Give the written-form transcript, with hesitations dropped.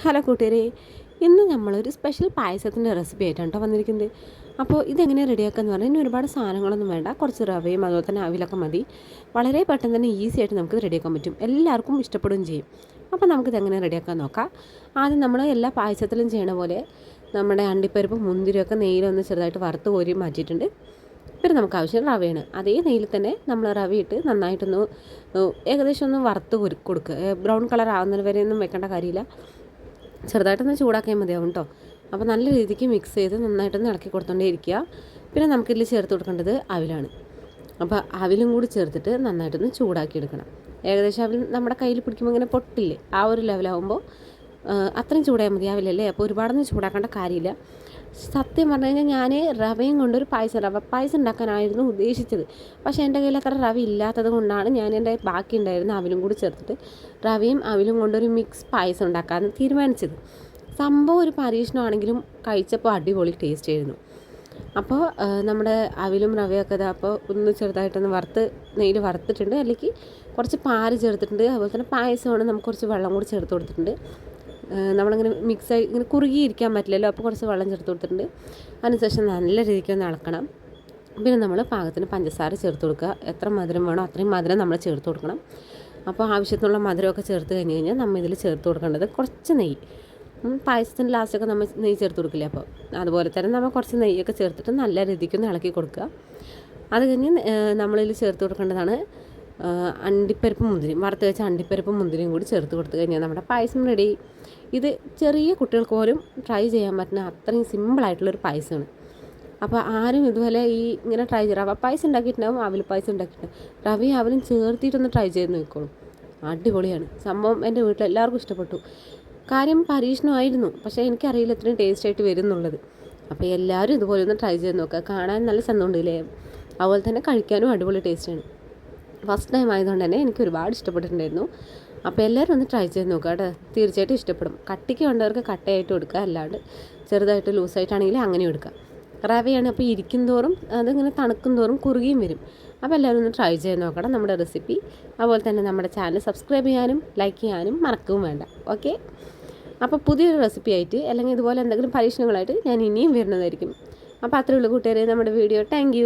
Hello കൂട്ടുകാരെ, ഇന്ന് നമ്മളൊരു സ്പെഷ്യൽ പായസത്തിൻ്റെ റെസിപ്പി ആയിട്ടാണ് കേട്ടോ വന്നിരിക്കുന്നത്. അപ്പോൾ ഇതെങ്ങനെ റെഡിയാക്കാമെന്ന് പറഞ്ഞാൽ ഇനി ഒരുപാട് സാധനങ്ങളൊന്നും വേണ്ട, കുറച്ച് റവയും അതുപോലെ തന്നെ അവിലൊക്കെ മതി. വളരെ പെട്ടെന്ന് തന്നെ ഈസി ആയിട്ട് നമുക്ക് റെഡിയാക്കാൻ പറ്റും, എല്ലാവർക്കും ഇഷ്ടപ്പെടുകയും ചെയ്യും. അപ്പോൾ നമുക്കിതെങ്ങനെ റെഡിയാക്കാൻ നോക്കാം. ആദ്യം നമ്മൾ എല്ലാ പായസത്തിലും ചെയ്യണ പോലെ നമ്മുടെ അണ്ടിപ്പരിപ്പും മുന്തിരിയൊക്കെ നെയ്യിലൊന്ന് ചെറുതായിട്ട് വറുത്ത് കോരി മാറ്റിയിട്ടുണ്ട്. പിന്നെ നമുക്ക് ആവശ്യം റവയാണ്. അതേ നെയ്യിൽ തന്നെ നമ്മൾ റവയിട്ട് നന്നായിട്ടൊന്ന് ഏകദേശം ഒന്ന് വറുത്ത് കൊടുക്കുക. ബ്രൗൺ കളർ ആകുന്നത് വരെ ഒന്നും വെക്കേണ്ട കാര്യമില്ല, ചെറുതായിട്ടൊന്ന് ചൂടാക്കിയാൽ മതിയാവും കേട്ടോ. അപ്പോൾ നല്ല രീതിക്ക് മിക്സ് ചെയ്ത് നന്നായിട്ടൊന്ന് ഇളക്കി കൊടുത്തോണ്ടേ ഇരിക്കുക. പിന്നെ നമുക്കിതിൽ ചേർത്ത് കൊടുക്കേണ്ടത് അവിലാണ്. അപ്പോൾ അവിലും കൂടി ചേർത്തിട്ട് നന്നായിട്ടൊന്ന് ചൂടാക്കി എടുക്കണം. ഏകദേശം അവിൽ നമ്മുടെ കയ്യിൽ പിടിക്കുമ്പോൾ ഇങ്ങനെ പൊട്ടില്ലേ, ആ ഒരു ലെവലാകുമ്പോൾ അത്രയും ചൂടായാൽ മതി. അവിലല്ലേ, അപ്പോൾ ഒരുപാടൊന്നും ചൂടാക്കേണ്ട കാര്യമില്ല. സത്യം പറഞ്ഞു കഴിഞ്ഞാൽ ഞാൻ റവയും കൊണ്ടൊരു റവ പായസം ഉണ്ടാക്കാനായിരുന്നു ഉദ്ദേശിച്ചത്. പക്ഷേ എൻ്റെ കയ്യിൽ അത്ര റവ ഇല്ലാത്തത് കൊണ്ടാണ് ഞാൻ എൻ്റെ ബാക്കി ഉണ്ടായിരുന്ന അവിലും കൂടി ചേർത്തിട്ട് റവയും അവിലും കൊണ്ടൊരു മിക്സ് പായസം ഉണ്ടാക്കാമെന്ന് തീരുമാനിച്ചത്. സംഭവം ഒരു പരീക്ഷണമാണെങ്കിലും കഴിച്ചപ്പോൾ അടിപൊളി ടേസ്റ്റ് ആയിരുന്നു. അപ്പോൾ നമ്മുടെ അവിലും റവയൊക്കെ അപ്പോൾ ഒന്ന് ചെറുതായിട്ടൊന്ന് നെയ്യിൽ വറുത്തിട്ടുണ്ട്. അല്ലെങ്കിൽ കുറച്ച് പാല് ചേർത്തിട്ടുണ്ട്. അതുപോലെ തന്നെ പായസമാണ്, നമുക്ക് കുറച്ച് വെള്ളം കൂടി ചേർത്ത് കൊടുത്തിട്ടുണ്ട്. നമ്മളിങ്ങനെ മിക്സായി ഇങ്ങനെ കുറുകിയിരിക്കാൻ പറ്റില്ലല്ലോ, അപ്പോൾ കുറച്ച് വെള്ളം ചേർത്ത് കൊടുത്തിട്ടുണ്ട്. അതിനുശേഷം നല്ല രീതിക്ക് ഒന്ന് ഇളക്കണം. പിന്നെ നമ്മൾ പാകത്തിന് പഞ്ചസാര ചേർത്ത് കൊടുക്കുക. എത്ര മധുരം വേണോ അത്രയും മധുരം നമ്മൾ ചേർത്ത് കൊടുക്കണം. അപ്പോൾ ആവശ്യത്തിനുള്ള മധുരമൊക്കെ ചേർത്ത് കഴിഞ്ഞ് കഴിഞ്ഞാൽ നമ്മൾ ഇതിൽ ചേർത്ത് കൊടുക്കേണ്ടത് കുറച്ച് നെയ്യ്. പായസത്തിൻ്റെ ലാസ്റ്റൊക്കെ നമ്മൾ നെയ്യ് ചേർത്ത് കൊടുക്കില്ലേ, അപ്പോൾ അതുപോലെ തന്നെ നമ്മൾ കുറച്ച് നെയ്യൊക്കെ ചേർത്തിട്ട് നല്ല രീതിക്കൊന്ന് ഇളക്കി കൊടുക്കുക. അത് കഴിഞ്ഞ് നമ്മളിതിൽ ചേർത്ത് കൊടുക്കേണ്ടതാണ് അണ്ടിപ്പരിപ്പ് മുന്തിരി, വറുത്ത് വെച്ച അണ്ടിപ്പരിപ്പ് മുന്തിരിയും കൂടി ചേർത്ത് കൊടുത്തു കഴിഞ്ഞാൽ നമ്മുടെ പായസം റെഡി. ഇത് ചെറിയ കുട്ടികൾക്ക് പോലും ട്രൈ ചെയ്യാൻ പറ്റുന്ന അത്രയും സിമ്പിളായിട്ടുള്ളൊരു പായസമാണ്. അപ്പോൾ ആരും ഇതുപോലെ ഇങ്ങനെ ട്രൈ ചെയ്ത് റവ പായസം ഉണ്ടാക്കിയിട്ടുണ്ടാവും, അവിൽ പായസം ഉണ്ടാക്കിയിട്ടുണ്ടാവും. റവയും അവലും ചേർത്തിട്ടൊന്ന് ട്രൈ ചെയ്ത് നോക്കിക്കോളും, അടിപൊളിയാണ് സംഭവം. എൻ്റെ വീട്ടിൽ എല്ലാവർക്കും ഇഷ്ടപ്പെട്ടു. കാര്യം പരീക്ഷണമായിരുന്നു, പക്ഷേ എനിക്കറിയില്ല ഇത്രയും ടേസ്റ്റ് ആയിട്ട് വരും എന്നുള്ളത്. അപ്പോൾ എല്ലാവരും ഇതുപോലെ ഒന്ന് ട്രൈ ചെയ്ത് നോക്കുക. കാണാൻ നല്ല സന്തോഷമുണ്ടല്ലേ, അതുപോലെ തന്നെ കഴിക്കാനും അടിപൊളി ടേസ്റ്റാണ്. ഫസ്റ്റ് ടൈം ആയതുകൊണ്ട് തന്നെ എനിക്ക് ഒരുപാട് ഇഷ്ടപ്പെട്ടിട്ടുണ്ടായിരുന്നു. അപ്പോൾ എല്ലാവരും ഒന്ന് ട്രൈ ചെയ്ത് നോക്കുക കേട്ടോ, തീർച്ചയായിട്ടും ഇഷ്ടപ്പെടും. കട്ടിക്ക് വേണ്ടവർക്ക് കട്ടയായിട്ട് കൊടുക്കുക, അല്ലാണ്ട് ചെറുതായിട്ട് ലൂസായിട്ടാണെങ്കിൽ അങ്ങനെ എടുക്കുക. റവയാണ്, അപ്പോൾ ഇരിക്കും തോറും അതിങ്ങനെ തണുക്കും തോറും കുറുകിയും വരും. അപ്പോൾ എല്ലാവരും ഒന്ന് ട്രൈ ചെയ്ത് നോക്കണം നമ്മുടെ റെസിപ്പി. അതുപോലെ തന്നെ നമ്മുടെ ചാനൽ സബ്സ്ക്രൈബ് ചെയ്യാനും ലൈക്ക് ചെയ്യാനും മറക്കുകയും വേണ്ട. ഓക്കെ, അപ്പോൾ പുതിയൊരു റെസിപ്പി ആയിട്ട് അല്ലെങ്കിൽ ഇതുപോലെ എന്തെങ്കിലും പരീക്ഷണങ്ങളായിട്ട് ഞാൻ ഇനിയും വരുന്നതായിരിക്കും. അപ്പോൾ അത്രയേ ഉള്ളൂ കൂട്ടുകാരെ നമ്മുടെ വീഡിയോ. താങ്ക്